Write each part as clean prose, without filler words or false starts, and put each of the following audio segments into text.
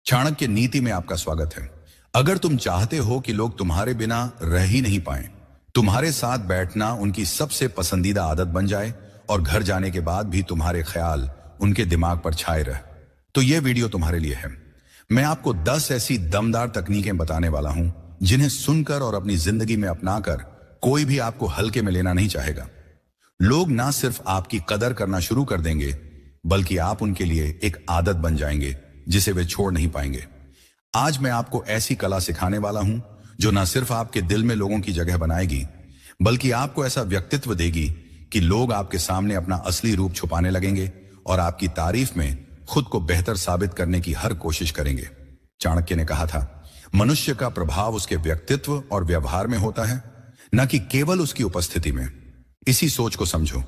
चाणक्य नीति में आपका स्वागत है। अगर तुम चाहते हो कि लोग तुम्हारे बिना रह ही नहीं पाए, तुम्हारे साथ बैठना उनकी सबसे पसंदीदा आदत बन जाए और घर जाने के बाद भी तुम्हारे ख्याल उनके दिमाग पर छाए रहे, तो यह वीडियो तुम्हारे लिए है। मैं आपको 10 ऐसी दमदार तकनीकें बताने वाला हूं जिन्हें सुनकर और अपनी जिंदगी में अपनाकर कोई भी आपको हल्के में लेना नहीं चाहेगा। लोग ना सिर्फ आपकी कदर करना शुरू कर देंगे, बल्कि आप उनके लिए एक आदत बन जाएंगे जिसे वे छोड़ नहीं पाएंगे। आज मैं आपको ऐसी कला सिखाने वाला हूं जो न सिर्फ आपके दिल में लोगों की जगह बनाएगी, बल्कि आपको ऐसा व्यक्तित्व देगी कि लोग आपके सामने अपना असली रूप छुपाने लगेंगे और आपकी तारीफ में खुद को बेहतर साबित करने की हर कोशिश करेंगे। चाणक्य ने कहा था, मनुष्य का प्रभाव उसके व्यक्तित्व और व्यवहार में होता है, न कि केवल उसकी उपस्थिति में। इसी सोच को समझो।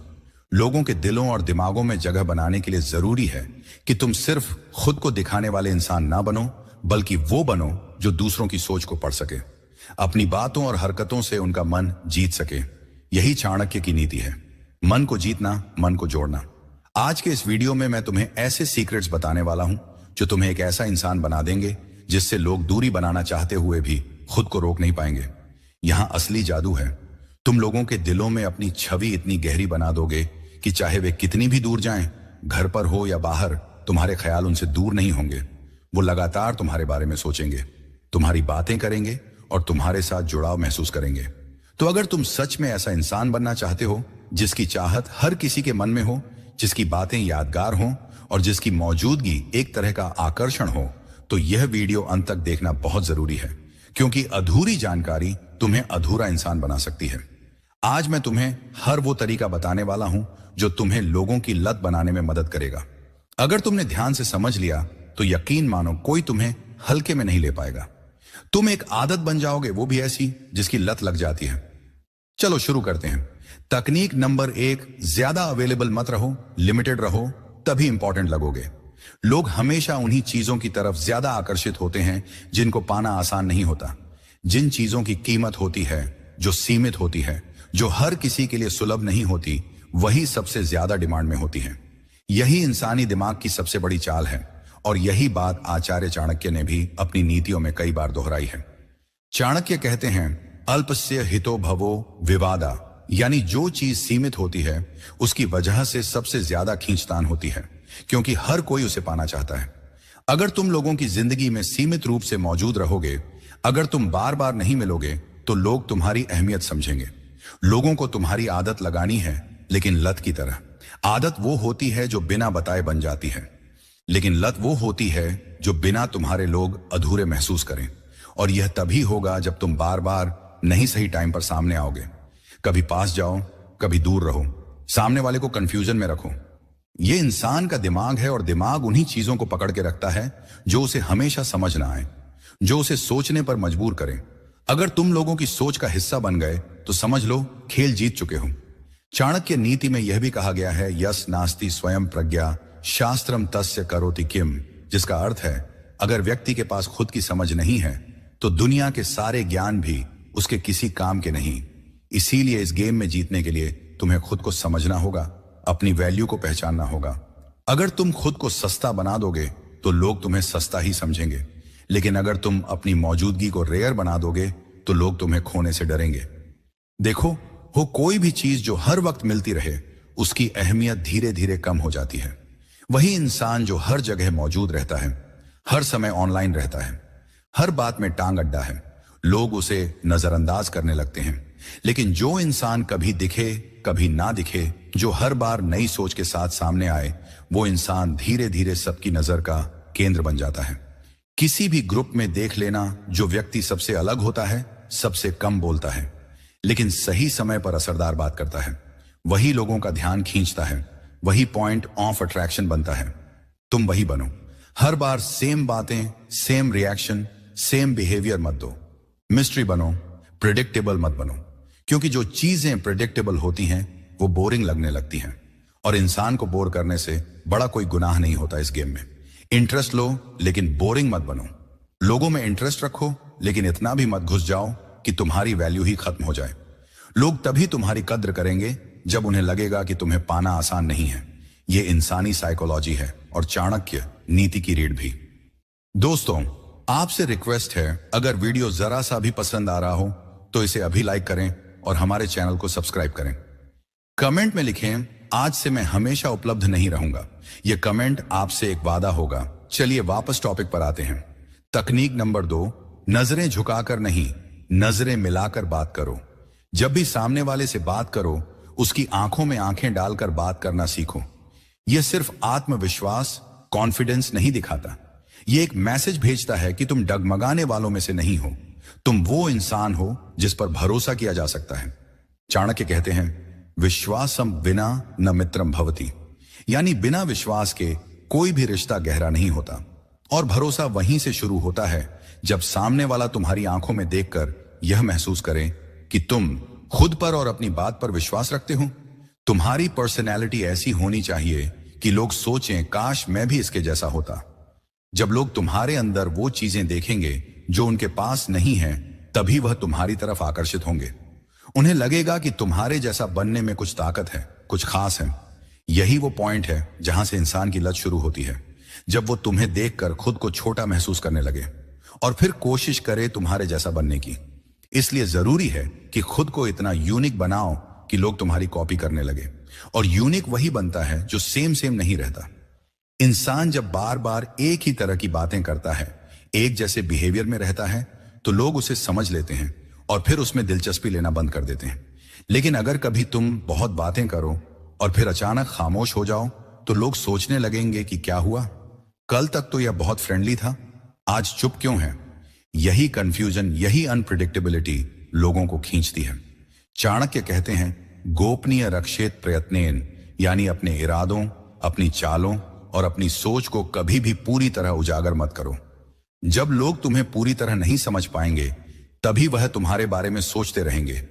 लोगों के दिलों और दिमागों में जगह बनाने के लिए जरूरी है कि तुम सिर्फ खुद को दिखाने वाले इंसान ना बनो, बल्कि वो बनो जो दूसरों की सोच को पढ़ सके, अपनी बातों और हरकतों से उनका मन जीत सके। यही चाणक्य की नीति है, मन को जीतना, मन को जोड़ना। आज के इस वीडियो में मैं तुम्हें ऐसे सीक्रेट्स बताने वाला हूं जो तुम्हें एक ऐसा इंसान बना देंगे जिससे लोग दूरी बनाना चाहते हुए भी खुद को रोक नहीं पाएंगे। यहां असली जादू है। तुम लोगों के दिलों में अपनी छवि इतनी गहरी बना दोगे कि चाहे वे कितनी भी दूर जाएं, घर पर हो या बाहर, तुम्हारे ख्याल उनसे दूर नहीं होंगे। वो लगातार तुम्हारे बारे में सोचेंगे, तुम्हारी बातें करेंगे और तुम्हारे साथ जुड़ाव महसूस करेंगे। तो अगर तुम सच में ऐसा इंसान बनना चाहते हो जिसकी चाहत हर किसी के मन में हो, जिसकी बातें यादगार हों और जिसकी मौजूदगी एक तरह का आकर्षण हो, तो यह वीडियो अंत तक देखना बहुत जरूरी है, क्योंकि अधूरी जानकारी तुम्हें अधूरा इंसान बना सकती है। आज मैं तुम्हें हर वो तरीका बताने वाला हूं जो तुम्हें लोगों की लत बनाने में मदद करेगा। अगर तुमने ध्यान से समझ लिया तो यकीन मानो कोई तुम्हें हल्के में नहीं ले पाएगा। तुम एक आदत बन जाओगे, वो भी ऐसी जिसकी लत लग जाती है। चलो शुरू करते हैं। तकनीक नंबर 1, ज्यादा अवेलेबल मत रहो, लिमिटेड रहो, तभी इंपॉर्टेंट लगोगे। लोग हमेशा उन्हीं चीजों की तरफ ज्यादा आकर्षित होते हैं जिनको पाना आसान नहीं होता। जिन चीजों की कीमत होती है, जो सीमित होती है, जो हर किसी के लिए सुलभ नहीं होती, वही सबसे ज्यादा डिमांड में होती है। यही इंसानी दिमाग की सबसे बड़ी चाल है और यही बात आचार्य चाणक्य ने भी अपनी नीतियों में कई बार दोहराई है। चाणक्य कहते हैं, अल्पस्य हितो भवो विवादा, यानी जो चीज सीमित होती है उसकी वजह से सबसे ज्यादा खींचतान होती है, क्योंकि हर कोई उसे पाना चाहता है। अगर तुम लोगों की जिंदगी में सीमित रूप से मौजूद रहोगे, अगर तुम बार बार नहीं मिलोगे, तो लोग तुम्हारी अहमियत समझेंगे। लोगों को तुम्हारी आदत लगानी है, लेकिन लत की तरह। आदत वो होती है जो बिना बताए बन जाती है, लेकिन लत वो होती है जो बिना तुम्हारे लोग अधूरे महसूस करें। और यह तभी होगा जब तुम बार बार नहीं सही टाइम पर सामने आओगे। कभी पास जाओ, कभी दूर रहो, सामने वाले को कंफ्यूजन में रखो। यह इंसान का दिमाग है और दिमाग उन्हीं चीजों को पकड़ के रखता है जो उसे हमेशा समझ ना आए, जो उसे सोचने पर मजबूर करें। अगर तुम लोगों की सोच का हिस्सा बन गए तो समझ लो खेल जीत चुके हो। चाणक्य नीति में यह भी कहा गया है, यस नास्ति स्वयं प्रज्ञा शास्त्रम तस्य करोति किम, जिसका अर्थ है अगर व्यक्ति के पास खुद की समझ नहीं है तो दुनिया के सारे ज्ञान भी उसके किसी काम के नहीं। इसीलिए इस गेम में जीतने के लिए तुम्हें खुद को समझना होगा, अपनी वैल्यू को पहचानना होगा। अगर तुम खुद को सस्ता बना दोगे तो लोग तुम्हें सस्ता ही समझेंगे, लेकिन अगर तुम अपनी मौजूदगी को रेयर बना दोगे तो लोग तुम्हें खोने से डरेंगे। देखो, हो कोई भी चीज जो हर वक्त मिलती रहे, उसकी अहमियत धीरे धीरे कम हो जाती है। वही इंसान जो हर जगह मौजूद रहता है, हर समय ऑनलाइन रहता है, हर बात में टांग अड्डा है, लोग उसे नजरअंदाज करने लगते हैं। लेकिन जो इंसान कभी दिखे कभी ना दिखे, जो हर बार नई सोच के साथ सामने आए, वो इंसान धीरे धीरे सबकी नजर का केंद्र बन जाता है। किसी भी ग्रुप में देख लेना, जो व्यक्ति सबसे अलग होता है, सबसे कम बोलता है, लेकिन सही समय पर असरदार बात करता है, वही लोगों का ध्यान खींचता है, वही पॉइंट ऑफ अट्रैक्शन बनता है। तुम वही बनो। हर बार सेम बातें, सेम रिएक्शन, सेम बिहेवियर मत दो। मिस्ट्री बनो, प्रिडिक्टेबल मत बनो, क्योंकि जो चीजें प्रिडिक्टेबल होती हैं वो बोरिंग लगने लगती हैं, और इंसान को बोर करने से बड़ा कोई गुनाह नहीं होता इस गेम में। इंटरेस्ट लो, लेकिन बोरिंग मत बनो। लोगों में इंटरेस्ट रखो, लेकिन इतना भी मत घुस जाओ कि तुम्हारी वैल्यू ही खत्म हो जाए। लोग तभी तुम्हारी कद्र करेंगे जब उन्हें लगेगा कि तुम्हें पाना आसान नहीं है। ये इंसानी साइकोलॉजी है और चाणक्य नीति की रीढ़ भी। दोस्तों, आपसे रिक्वेस्ट है, अगर वीडियो जरा सा भी पसंद आ रहा हो तो इसे अभी लाइक करें और हमारे चैनल को सब्सक्राइब करें। कमेंट में लिखें, आज से मैं हमेशा उपलब्ध नहीं रहूंगा। यह कमेंट आपसे एक वादा होगा। चलिए वापस टॉपिक पर आते हैं। तकनीक नंबर 2, नजरें झुकाकर नहीं, नजरें मिलाकर बात करो। जब भी सामने वाले से बात करो, उसकी आंखों में आंखें डालकर बात करना सीखो। यह सिर्फ आत्मविश्वास, कॉन्फिडेंस नहीं दिखाता, यह एक मैसेज भेजता है कि तुम डगमगाने वालों में से नहीं हो। तुम वो इंसान हो जिस पर भरोसा किया जा सकता है। चाणक्य कहते हैं, विश्वासम विना न मित्रम भवति, यानी बिना विश्वास के कोई भी रिश्ता गहरा नहीं होता। और भरोसा वहीं से शुरू होता है जब सामने वाला तुम्हारी आंखों में देखकर यह महसूस करे कि तुम खुद पर और अपनी बात पर विश्वास रखते हो। तुम्हारी पर्सनैलिटी ऐसी होनी चाहिए कि लोग सोचें, काश मैं भी इसके जैसा होता। जब लोग तुम्हारे अंदर वो चीजें देखेंगे जो उनके पास नहीं है, तभी वह तुम्हारी तरफ आकर्षित होंगे। उन्हें लगेगा कि तुम्हारे जैसा बनने में कुछ ताकत है, कुछ खास है। यही वो पॉइंट है जहां से इंसान की लत शुरू होती है, जब वो तुम्हें देखकर खुद को छोटा महसूस करने लगे और फिर कोशिश करे तुम्हारे जैसा बनने की। इसलिए जरूरी है कि खुद को इतना यूनिक बनाओ कि लोग तुम्हारी कॉपी करने लगे। और यूनिक वही बनता है जो सेम नहीं रहता। इंसान जब बार बार एक ही तरह की बातें करता है, एक जैसे बिहेवियर में रहता है, तो लोग उसे समझ लेते हैं और फिर उसमें दिलचस्पी लेना बंद कर देते हैं। लेकिन अगर कभी तुम बहुत बातें करो और फिर अचानक खामोश हो जाओ, तो लोग सोचने लगेंगे कि क्या हुआ, कल तक तो यह बहुत फ्रेंडली था, आज चुप क्यों है। यही कंफ्यूजन, यही अनप्रिडिक्टेबिलिटी लोगों को खींचती है। चाणक्य कहते हैं, गोपनीय रक्षेत प्रयत्नेन, यानी अपने इरादों, अपनी चालों और अपनी सोच को कभी भी पूरी तरह उजागर मत करो। जब लोग तुम्हें पूरी तरह नहीं समझ पाएंगे, तभी वह तुम्हारे बारे में सोचते रहेंगे।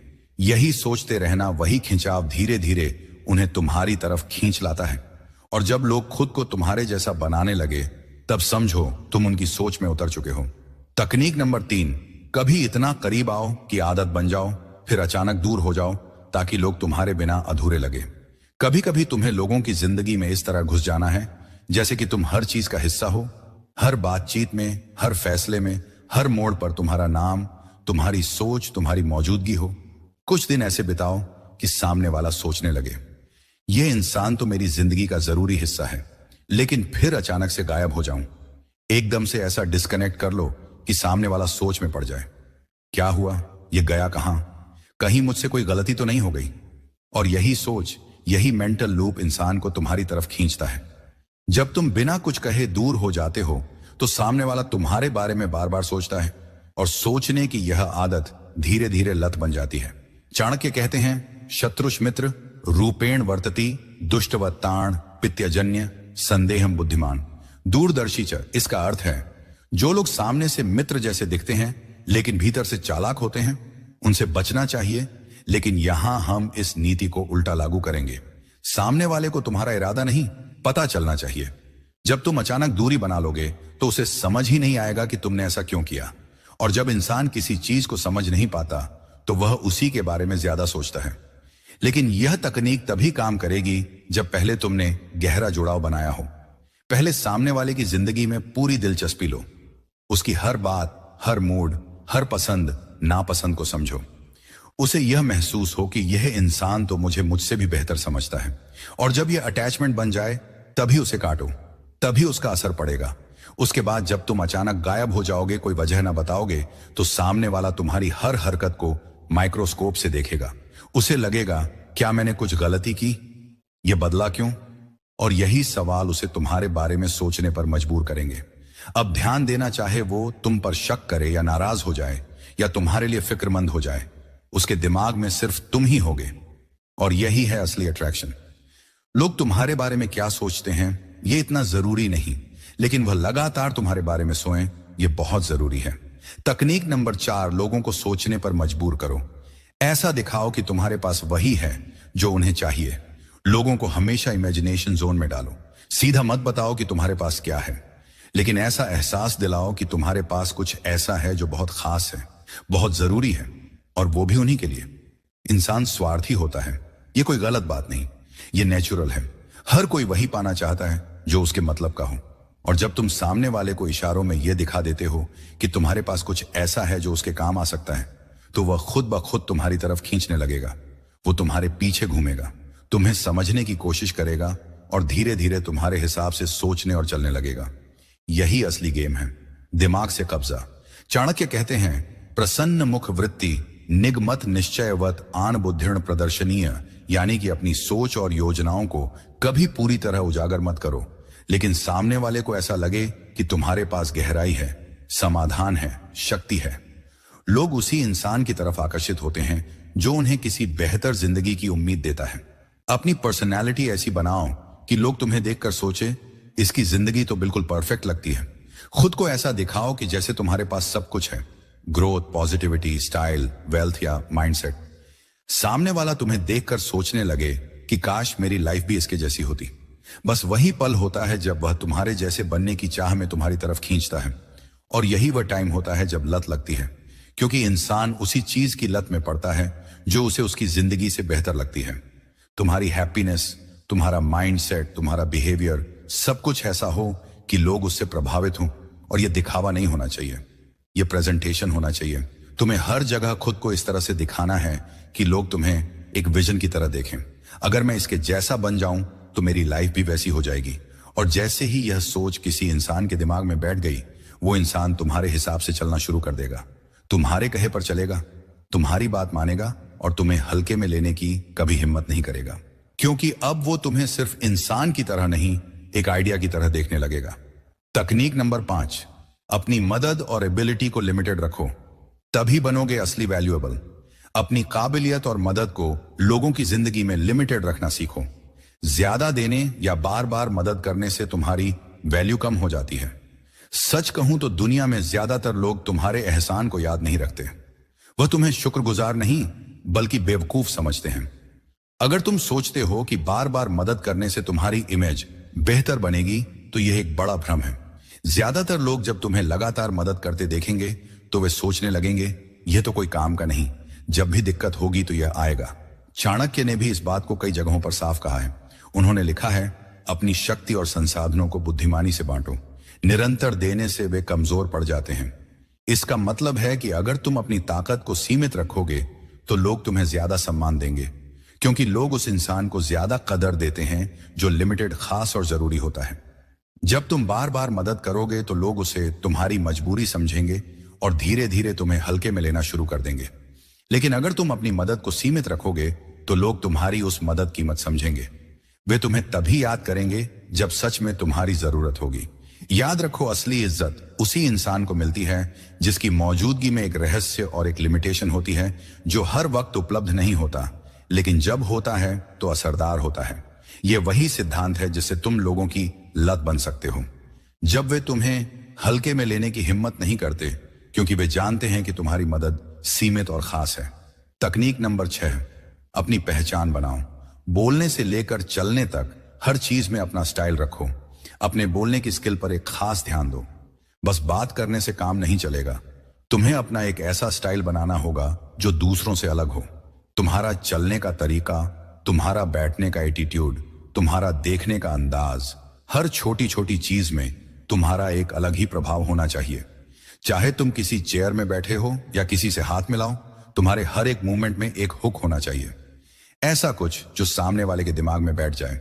यही सोचते रहना, वही खिंचाव धीरे धीरे उन्हें तुम्हारी तरफ खींच लाता है। और जब लोग खुद को तुम्हारे जैसा बनाने लगे, तब समझो तुम उनकी सोच में उतर चुके हो। तकनीक नंबर 3, कभी इतना करीब आओ कि आदत बन जाओ, फिर अचानक दूर हो जाओ ताकि लोग तुम्हारे बिना अधूरे लगे। कभी कभी तुम्हें लोगों की जिंदगी में इस तरह घुस जाना है जैसे कि तुम हर चीज का हिस्सा हो। हर बातचीत में, हर फैसले में, हर मोड़ पर तुम्हारा नाम, तुम्हारी सोच, तुम्हारी मौजूदगी हो। कुछ दिन ऐसे बिताओ कि सामने वाला सोचने लगे, यह इंसान तो मेरी जिंदगी का जरूरी हिस्सा है, लेकिन फिर अचानक से गायब हो जाऊं। एकदम से ऐसा डिस्कनेक्ट कर लो कि सामने वाला सोच में पड़ जाए, क्या हुआ, यह गया कहां, कहीं मुझसे कोई गलती तो नहीं हो गई। और यही सोच, यही मेंटल लूप इंसान को तुम्हारी तरफ खींचता है। जब तुम बिना कुछ कहे दूर हो जाते हो, तो सामने वाला तुम्हारे बारे में बार बार सोचता है और सोचने की यह आदत धीरे धीरे लत बन जाती है। चाणक्य कहते हैं, शत्रुष मित्र रूपेण वर्तति दुष्टवत्ताण पित्यजन्य संदेहम बुद्धिमान दूरदर्शी च। इसका अर्थ है, जो लोग सामने से मित्र जैसे दिखते हैं लेकिन भीतर से चालाक होते हैं, उनसे बचना चाहिए। लेकिन यहां हम इस नीति को उल्टा लागू करेंगे। सामने वाले को तुम्हारा इरादा नहीं पता चलना चाहिए। जब तुम अचानक दूरी बना लोगे तो उसे समझ ही नहीं आएगा कि तुमने ऐसा क्यों किया। और जब इंसान किसी चीज को समझ नहीं पाता तो वह उसी के बारे में ज्यादा सोचता है। लेकिन यह तकनीक तभी काम करेगी जब पहले तुमने गहरा जुड़ाव बनाया हो। पहले सामने वाले की जिंदगी में पूरी दिलचस्पी लो, उसकी हर बात, हर मूड, हर पसंद नापसंद को समझो। उसे यह महसूस हो कि यह इंसान तो मुझे मुझसे भी बेहतर समझता है। और जब यह अटैचमेंट बन जाए, तभी उसे काटो, तभी उसका असर पड़ेगा। उसके बाद जब तुम अचानक गायब हो जाओगे, कोई वजह ना बताओगे, तो सामने वाला तुम्हारी हर हरकत को माइक्रोस्कोप से देखेगा। उसे लगेगा, क्या मैंने कुछ गलती की, यह बदला क्यों। और यही सवाल उसे तुम्हारे बारे में सोचने पर मजबूर करेंगे। अब ध्यान देना, चाहे वो तुम पर शक करे या नाराज हो जाए या तुम्हारे लिए फिक्रमंद हो जाए, उसके दिमाग में सिर्फ तुम ही होगे। और यही है असली अट्रैक्शन। लोग तुम्हारे बारे में क्या सोचते हैं ये इतना जरूरी नहीं, लेकिन वह लगातार तुम्हारे बारे में सोएं, यह बहुत जरूरी है। तकनीक नंबर 4, लोगों को सोचने पर मजबूर करो। ऐसा दिखाओ कि तुम्हारे पास वही है जो उन्हें चाहिए। लोगों को हमेशा इमेजिनेशन जोन में डालो। सीधा मत बताओ कि तुम्हारे पास क्या है, लेकिन ऐसा एहसास दिलाओ कि तुम्हारे पास कुछ ऐसा है जो बहुत खास है, बहुत जरूरी है, और वो भी उन्हीं के लिए। इंसान स्वार्थी होता है, ये कोई गलत बात नहीं, ये नेचुरल है। हर कोई वही पाना चाहता है जो उसके मतलब का हो। और जब तुम सामने वाले को इशारों में यह दिखा देते हो कि तुम्हारे पास कुछ ऐसा है जो उसके काम आ सकता है, तो वह खुद ब खुद तुम्हारी तरफ खींचने लगेगा। वो तुम्हारे पीछे घूमेगा, तुम्हें समझने की कोशिश करेगा और धीरे धीरे तुम्हारे हिसाब से सोचने और चलने लगेगा। यही असली गेम है, दिमाग से कब्जा। चाणक्य कहते हैं, प्रसन्न मुख वृत्ति निगमत निश्चयवत आन बुद्धिर्ण प्रदर्शनीय, यानी कि अपनी सोच और योजनाओं को कभी पूरी तरह उजागर मत करो, लेकिन सामने वाले को ऐसा लगे कि तुम्हारे पास गहराई है, समाधान है, शक्ति है। लोग उसी इंसान की तरफ आकर्षित होते हैं जो उन्हें किसी बेहतर जिंदगी की उम्मीद देता है। अपनी पर्सनैलिटी ऐसी बनाओ कि लोग तुम्हें देखकर सोचे, इसकी जिंदगी तो बिल्कुल परफेक्ट लगती है। खुद को ऐसा दिखाओ कि जैसे तुम्हारे पास सब कुछ है, ग्रोथ, पॉजिटिविटी, स्टाइल, वेल्थ या माइंडसेट। सामने वाला तुम्हें देखकर सोचने लगे कि काश मेरी लाइफ भी इसके जैसी होती। बस वही पल होता है जब वह तुम्हारे जैसे बनने की चाह में तुम्हारी तरफ खींचता है, और यही वह टाइम होता है जब लत लगती है, क्योंकि इंसान उसी चीज की लत में पड़ता है जो उसे उसकी जिंदगी से बेहतर लगती है। तुम्हारी हैप्पीनेस, तुम्हारा माइंडसेट, तुम्हारा बिहेवियर, सब कुछ ऐसा हो कि लोग उससे प्रभावित हों। और यह दिखावा नहीं होना चाहिए, यह प्रेजेंटेशन होना चाहिए। तुम्हें हर जगह खुद को इस तरह से दिखाना है कि लोग तुम्हें एक विजन की तरह देखें। अगर मैं इसके जैसा बन जाऊं तो मेरी लाइफ भी वैसी हो जाएगी। और जैसे ही यह सोच किसी इंसान के दिमाग में बैठ गई, वो इंसान तुम्हारे हिसाब से चलना शुरू कर देगा, तुम्हारे कहे पर चलेगा, तुम्हारी बात मानेगा और तुम्हें हल्के में लेने की कभी हिम्मत नहीं करेगा, क्योंकि अब वो तुम्हें सिर्फ इंसान की तरह नहीं, एक आइडिया की तरह देखने लगेगा। तकनीक नंबर 5, अपनी मदद और एबिलिटी को लिमिटेड रखो, तभी बनोगे असली वैल्यूएबल। अपनी काबिलियत और मदद को लोगों की जिंदगी में लिमिटेड रखना सीखो। ज्यादा देने या बार बार मदद करने से तुम्हारी वैल्यू कम हो जाती है। सच कहूं तो दुनिया में ज्यादातर लोग तुम्हारे एहसान को याद नहीं रखते। वह तुम्हें शुक्रगुजार नहीं बल्कि बेवकूफ समझते हैं। अगर तुम सोचते हो कि बार बार मदद करने से तुम्हारी इमेज बेहतर बनेगी, तो यह एक बड़ा भ्रम है। ज्यादातर लोग जब तुम्हें लगातार मदद करते देखेंगे तो वे सोचने लगेंगे, यह तो कोई काम का नहीं, जब भी दिक्कत होगी तो यह आएगा। चाणक्य ने भी इस बात को कई जगहों पर साफ कहा है। उन्होंने लिखा है, अपनी शक्ति और संसाधनों को बुद्धिमानी से बांटो, निरंतर देने से वे कमजोर पड़ जाते हैं। इसका मतलब है कि अगर तुम अपनी ताकत को सीमित रखोगे तो लोग तुम्हें ज्यादा सम्मान देंगे, क्योंकि लोग उस इंसान को ज्यादा कदर देते हैं जो लिमिटेड, खास और जरूरी होता है। जब तुम बार बार मदद करोगे तो लोग उसे तुम्हारी मजबूरी समझेंगे और धीरे धीरे तुम्हें हल्के में लेना शुरू कर देंगे। लेकिन अगर तुम अपनी मदद को सीमित रखोगे तो लोग तुम्हारी उस मदद कीमत समझेंगे। वे तुम्हें तभी याद करेंगे जब सच में तुम्हारी जरूरत होगी। याद रखो, असली इज्जत उसी इंसान को मिलती है जिसकी मौजूदगी में एक रहस्य और एक लिमिटेशन होती है, जो हर वक्त उपलब्ध नहीं होता, लेकिन जब होता है तो असरदार होता है। यह वही सिद्धांत है जिससे तुम लोगों की लत बन सकते हो। जब वे तुम्हें हल्के में लेने की हिम्मत नहीं करते, क्योंकि वे जानते हैं कि तुम्हारी मदद सीमित और खास है। तकनीक नंबर 6, अपनी पहचान बनाओ। बोलने से लेकर चलने तक हर चीज में अपना स्टाइल रखो। अपने बोलने की स्किल पर एक खास ध्यान दो। बस बात करने से काम नहीं चलेगा, तुम्हें अपना एक ऐसा स्टाइल बनाना होगा जो दूसरों से अलग हो। तुम्हारा चलने का तरीका, तुम्हारा बैठने का एटीट्यूड, तुम्हारा देखने का अंदाज, हर छोटी छोटी चीज में तुम्हारा एक अलग ही प्रभाव होना चाहिए। चाहे तुम किसी चेयर में बैठे हो या किसी से हाथ मिलाओ, तुम्हारे हर एक मूवमेंट में एक हुक होना चाहिए, ऐसा कुछ जो सामने वाले के दिमाग में बैठ जाए।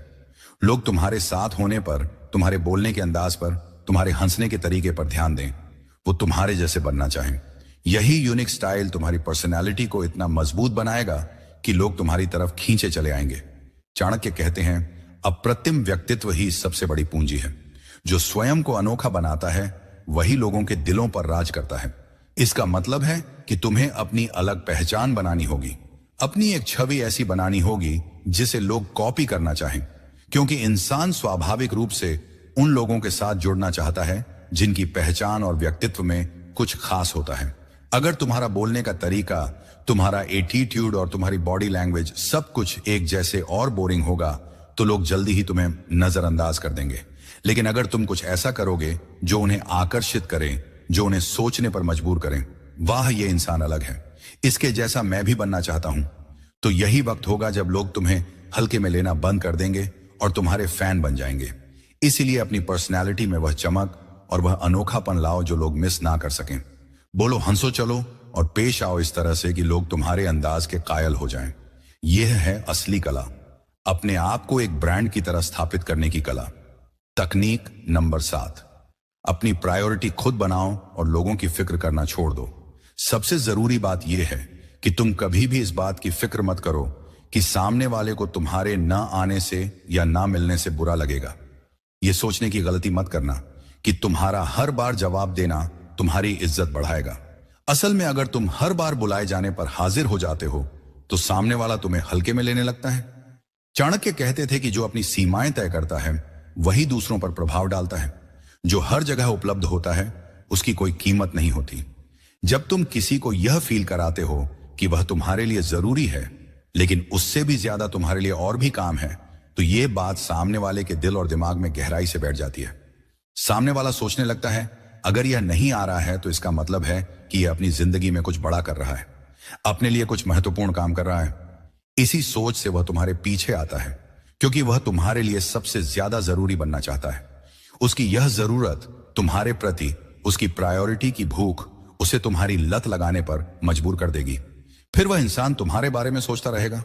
लोग तुम्हारे साथ होने पर, तुम्हारे बोलने के अंदाज पर, तुम्हारे हंसने के तरीके पर ध्यान दें, वो तुम्हारे जैसे बनना चाहें। यही यूनिक स्टाइल तुम्हारी पर्सनैलिटी को इतना मजबूत बनाएगा कि लोग तुम्हारी तरफ खींचे चले आएंगे। चाणक्य कहते हैं, अप्रतिम व्यक्तित्व ही सबसे बड़ी पूंजी है। जो स्वयं को अनोखा बनाता है वही लोगों के दिलों पर राज करता है। इसका मतलब है कि तुम्हें अपनी अलग पहचान बनानी होगी, अपनी एक छवि ऐसी बनानी होगी जिसे लोग कॉपी करना चाहें, क्योंकि इंसान स्वाभाविक रूप से उन लोगों के साथ जुड़ना चाहता है जिनकी पहचान और व्यक्तित्व में कुछ खास होता है। अगर तुम्हारा बोलने का तरीका, तुम्हारा एटीट्यूड और तुम्हारी बॉडी लैंग्वेज सब कुछ एक जैसे और बोरिंग होगा तो लोग जल्दी ही तुम्हें नजरअंदाज कर देंगे। लेकिन अगर तुम कुछ ऐसा करोगे जो उन्हें आकर्षित करे, जो उन्हें सोचने पर मजबूर करें, वाह ये इंसान अलग है, इसके जैसा मैं भी बनना चाहता हूं, तो यही वक्त होगा जब लोग तुम्हें हल्के में लेना बंद कर देंगे और तुम्हारे फैन बन जाएंगे। इसीलिए अपनी पर्सनैलिटी में वह चमक और वह अनोखापन लाओ जो लोग मिस ना कर सकें। बोलो, हंसो, चलो और पेश आओ इस तरह से कि लोग तुम्हारे अंदाज के कायल हो जाएं। यह है असली कला, अपने आप को एक ब्रांड की तरह स्थापित करने की कला। तकनीक नंबर 7, अपनी प्रायोरिटी खुद बनाओ और लोगों की फिक्र करना छोड़ दो। सबसे जरूरी बात यह है कि तुम कभी भी इस बात की फिक्र मत करो कि सामने वाले को तुम्हारे न आने से या ना मिलने से बुरा लगेगा। यह सोचने की गलती मत करना कि तुम्हारा हर बार जवाब देना तुम्हारी इज्जत बढ़ाएगा। असल में अगर तुम हर बार बुलाए जाने पर हाजिर हो जाते हो तो सामने वाला तुम्हें हल्के में लेने लगता है। चाणक्य कहते थे कि जो अपनी सीमाएं तय करता है वही दूसरों पर प्रभाव डालता है। जो हर जगह उपलब्ध होता है उसकी कोई कीमत नहीं होती। जब तुम किसी को यह फील कराते हो कि वह तुम्हारे लिए जरूरी है लेकिन उससे भी ज्यादा तुम्हारे लिए और भी काम है, तो यह बात सामने वाले के दिल और दिमाग में गहराई से बैठ जाती है। सामने वाला सोचने लगता है अगर यह नहीं आ रहा है तो इसका मतलब है कि यह अपनी जिंदगी में कुछ बड़ा कर रहा है, अपने लिए कुछ महत्वपूर्ण काम कर रहा है। इसी सोच से वह तुम्हारे पीछे आता है क्योंकि वह तुम्हारे लिए सबसे ज्यादा जरूरी बनना चाहता है। उसकी यह जरूरत तुम्हारे प्रति उसकी प्रायोरिटी की भूख उसे तुम्हारी लत लगाने पर मजबूर कर देगी। फिर वह इंसान तुम्हारे बारे में सोचता रहेगा,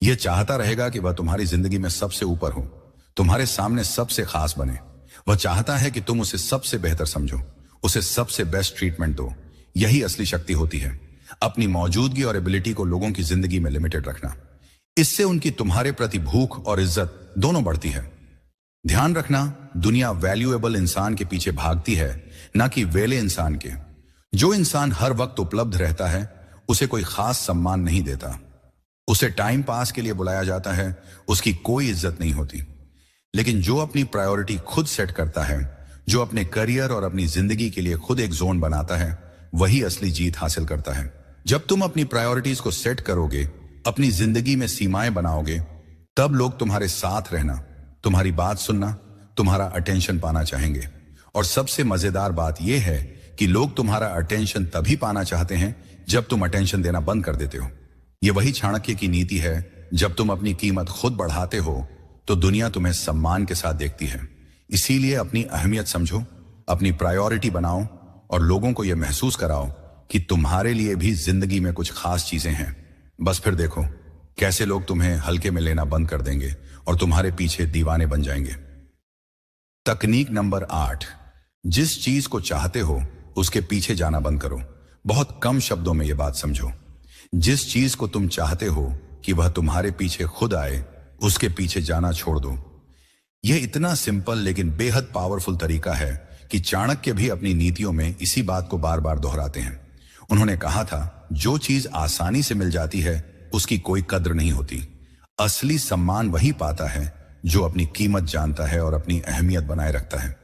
यह चाहता रहेगा कि वह तुम्हारी जिंदगी में सबसे ऊपर हो, तुम्हारे सामने सबसे खास बने। वह चाहता है कि तुम उसे सबसे बेहतर समझो, उसे सबसे बेस्ट ट्रीटमेंट दो। यही असली शक्ति होती है, अपनी मौजूदगी और एबिलिटी को लोगों की जिंदगी में लिमिटेड रखना। इससे उनकी तुम्हारे प्रति भूख और इज्जत दोनों बढ़ती है। ध्यान रखना, दुनिया वैल्यूएबल इंसान के पीछे भागती है, ना कि वेले इंसान के। जो इंसान हर वक्त उपलब्ध रहता है उसे कोई खास सम्मान नहीं देता, उसे टाइम पास के लिए बुलाया जाता है, उसकी कोई इज्जत नहीं होती। लेकिन जो अपनी प्रायोरिटी खुद सेट करता है, जो अपने करियर और अपनी जिंदगी के लिए खुद एक जोन बनाता है, वही असली जीत हासिल करता है। जब तुम अपनी प्रायोरिटीज को सेट करोगे, अपनी जिंदगी में सीमाएं बनाओगे, तब लोग तुम्हारे साथ रहना, तुम्हारी बात सुनना, तुम्हारा अटेंशन पाना चाहेंगे। और सबसे मजेदार बात यह है कि लोग तुम्हारा अटेंशन तभी पाना चाहते हैं जब तुम अटेंशन देना बंद कर देते हो। यह वही चाणक्य की नीति है, जब तुम अपनी कीमत खुद बढ़ाते हो तो दुनिया तुम्हें सम्मान के साथ देखती है। इसीलिए अपनी अहमियत समझो, अपनी प्रायोरिटी बनाओ और लोगों को यह महसूस कराओ कि तुम्हारे लिए भी जिंदगी में कुछ खास चीजें हैं। बस फिर देखो कैसे लोग तुम्हें हल्के में लेना बंद कर देंगे और तुम्हारे पीछे दीवाने बन जाएंगे। तकनीक नंबर 8, जिस चीज को चाहते हो उसके पीछे जाना बंद करो। बहुत कम शब्दों में यह बात समझो, जिस चीज को तुम चाहते हो कि वह तुम्हारे पीछे खुद आए, उसके पीछे जाना छोड़ दो। यह इतना सिंपल लेकिन बेहद पावरफुल तरीका है कि चाणक्य भी अपनी नीतियों में इसी बात को बार बार दोहराते हैं। उन्होंने कहा था, जो चीज आसानी से मिल जाती है उसकी कोई कद्र नहीं होती। असली सम्मान वही पाता है जो अपनी कीमत जानता है और अपनी अहमियत बनाए रखता है।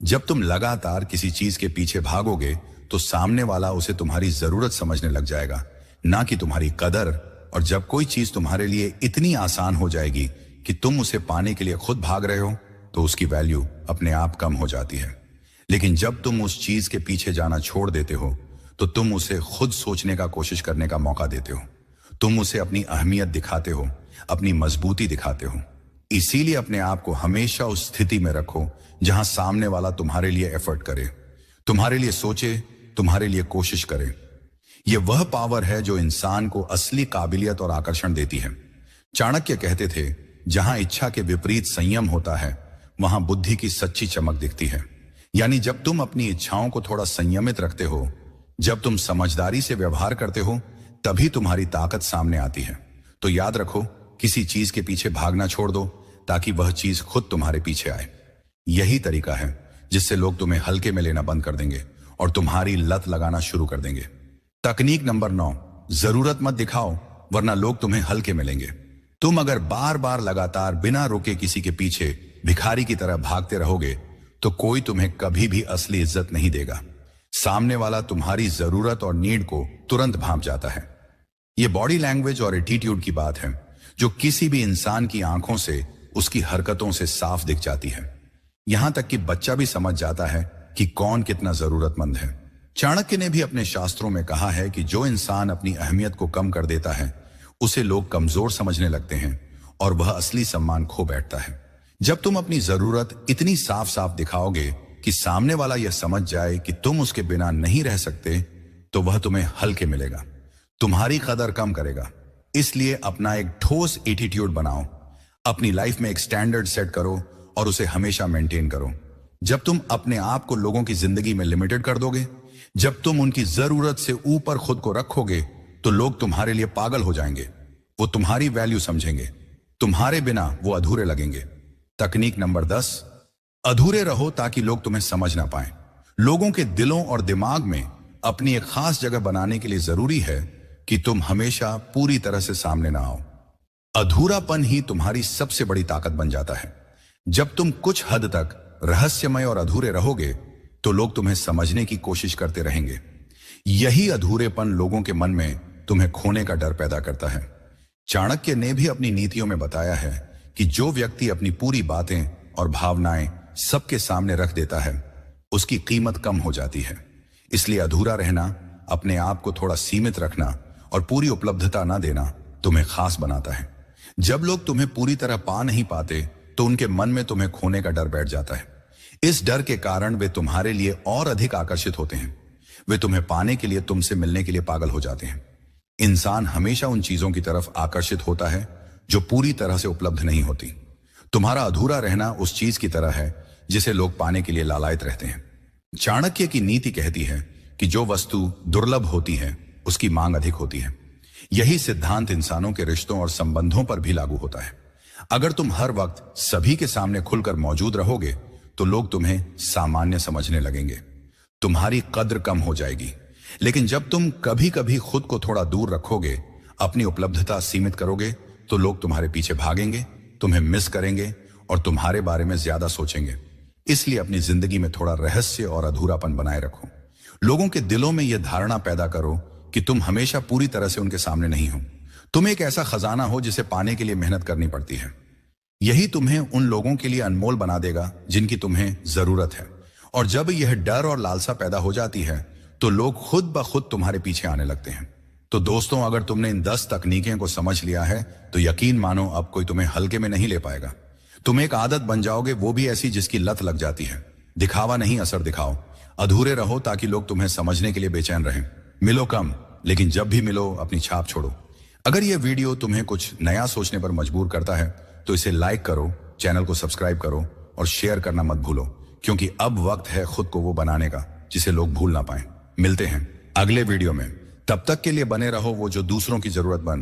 जब तुम लगातार किसी चीज के पीछे भागोगे तो सामने वाला उसे तुम्हारी जरूरत समझने लग जाएगा, ना कि तुम्हारी कदर। और जब कोई चीज तुम्हारे लिए इतनी आसान हो जाएगी कि तुम उसे पाने के लिए खुद भाग रहे हो, तो उसकी वैल्यू अपने आप कम हो जाती है। लेकिन जब तुम उस चीज के पीछे जाना छोड़ देते हो तो तुम उसे खुद सोचने का कोशिश करने का मौका देते हो। तुम उसे अपनी अहमियत दिखाते हो, अपनी मजबूती दिखाते हो। इसीलिए अपने आप को हमेशा उस स्थिति में रखो जहां सामने वाला तुम्हारे लिए एफर्ट करे, तुम्हारे लिए सोचे, तुम्हारे लिए कोशिश करे। यह वह पावर है जो इंसान को असली काबिलियत और आकर्षण देती है। चाणक्य कहते थे, जहां इच्छा के विपरीत संयम होता है वहां बुद्धि की सच्ची चमक दिखती है। यानी जब तुम अपनी इच्छाओं को थोड़ा संयमित रखते हो, जब तुम समझदारी से व्यवहार करते हो, तभी तुम्हारी ताकत सामने आती है। तो याद रखो, किसी चीज के पीछे भागना छोड़ दो ताकि वह चीज खुद तुम्हारे पीछे आए। यही तरीका है जिससे लोग तुम्हें हल्के में लेना बंद कर देंगे और तुम्हारी लत लगाना शुरू कर देंगे। तकनीक नंबर 9, जरूरत मत दिखाओ वरना लोग तुम्हें हल्के में लेंगे। तुम अगर बार बार लगातार बिना रुके किसी के पीछे भिखारी की तरह भागते रहोगे तो कोई तुम्हें कभी भी असली इज्जत नहीं देगा। सामने वाला तुम्हारी जरूरत और नीड को तुरंत भांप जाता है। यह बॉडी लैंग्वेज और एटीट्यूड की बात है जो किसी भी इंसान की आंखों से, उसकी हरकतों से साफ दिख जाती है। यहां तक कि बच्चा भी समझ जाता है कि कौन कितना जरूरतमंद है। चाणक्य ने भी अपने शास्त्रों में कहा है कि जो इंसान अपनी अहमियत को कम कर देता है उसे लोग कमजोर समझने लगते हैं और वह असली सम्मान खो बैठता है। जब तुम अपनी जरूरत इतनी साफ साफ दिखाओगे कि सामने वाला यह समझ जाए कि तुम उसके बिना नहीं रह सकते, तो वह तुम्हें हल्के मिलेगा, तुम्हारी कदर कम करेगा। इसलिए अपना एक ठोस एटीट्यूड बनाओ, अपनी लाइफ में एक स्टैंडर्ड सेट करो और उसे हमेशा मेंटेन करो। जब तुम अपने आप को लोगों की जिंदगी में लिमिटेड कर दोगे, जब तुम उनकी जरूरत से ऊपर खुद को रखोगे, तो लोग तुम्हारे लिए पागल हो जाएंगे। वो तुम्हारी वैल्यू समझेंगे, तुम्हारे बिना वो अधूरे लगेंगे। तकनीक नंबर 10, अधूरे रहो ताकि लोग तुम्हें समझ ना पाए। लोगों के दिलों और दिमाग में अपनी एक खास जगह बनाने के लिए जरूरी है कि तुम हमेशा पूरी तरह से सामने ना आओ। अधूरापन ही तुम्हारी सबसे बड़ी ताकत बन जाता है। जब तुम कुछ हद तक रहस्यमय और अधूरे रहोगे, तो लोग तुम्हें समझने की कोशिश करते रहेंगे। यही अधूरेपन लोगों के मन में तुम्हें खोने का डर पैदा करता है। चाणक्य ने भी अपनी नीतियों में बताया है कि जो व्यक्ति अपनी पूरी बातें और भावनाएं सबके सामने रख देता है, उसकी कीमत कम हो जाती है। इसलिए अधूरा रहना, अपने आप को थोड़ा सीमित रखना और पूरी उपलब्धता ना देना तुम्हें खास बनाता है। जब लोग तुम्हें पूरी तरह पा नहीं पाते, तो उनके मन में तुम्हें खोने का डर बैठ जाता है। इस डर के कारण वे तुम्हारे लिए और अधिक आकर्षित होते हैं। वे तुम्हें पाने के लिए, तुमसे मिलने के लिए पागल हो जाते हैं। इंसान हमेशा उन चीजों की तरफ आकर्षित होता है जो पूरी तरह से उपलब्ध नहीं होती। तुम्हारा अधूरा रहना उस चीज की तरह है जिसे लोग पाने के लिए लालायित रहते हैं। चाणक्य की नीति कहती है कि जो वस्तु दुर्लभ होती है, उसकी मांग अधिक होती है। यही सिद्धांत इंसानों के रिश्तों और संबंधों पर भी लागू होता है। अगर तुम हर वक्त सभी के सामने खुलकर मौजूद रहोगे, तो लोग तुम्हें सामान्य समझने लगेंगे, तुम्हारी कद्र कम हो जाएगी। लेकिन जब तुम कभी कभी खुद को थोड़ा दूर रखोगे, अपनी उपलब्धता सीमित करोगे, तो लोग तुम्हारे पीछे भागेंगे, तुम्हें मिस करेंगे और तुम्हारे बारे में ज्यादा सोचेंगे। इसलिए अपनी जिंदगी में थोड़ा रहस्य और अधूरापन बनाए रखो। लोगों के दिलों में यह धारणा पैदा करो कि तुम हमेशा पूरी तरह से उनके सामने नहीं हो। तुम एक ऐसा खजाना हो जिसे पाने के लिए मेहनत करनी पड़ती है। यही तुम्हें उन लोगों के लिए अनमोल बना देगा जिनकी तुम्हें जरूरत है। और जब यह डर और लालसा पैदा हो जाती है, तो लोग खुद ब खुद तुम्हारे पीछे आने लगते हैं। तो दोस्तों, अगर तुमने इन 10 तकनीकें को समझ लिया है, तो यकीन मानो अब कोई तुम्हें हल्के में नहीं ले पाएगा। तुम एक आदत बन जाओगे, वो भी ऐसी जिसकी लत लग जाती है। दिखावा नहीं, असर दिखाओ। अधूरे रहो ताकि लोग तुम्हें समझने के लिए बेचैन रहें। मिलो कम, लेकिन जब भी मिलो अपनी छाप छोड़ो। अगर यह वीडियो तुम्हें कुछ नया सोचने पर मजबूर करता है, तो इसे लाइक करो, चैनल को सब्सक्राइब करो और शेयर करना मत भूलो, क्योंकि अब वक्त है खुद को वो बनाने का जिसे लोग भूल ना पाए। मिलते हैं अगले वीडियो में। तब तक के लिए बने रहो वो जो दूसरों की जरूरत बन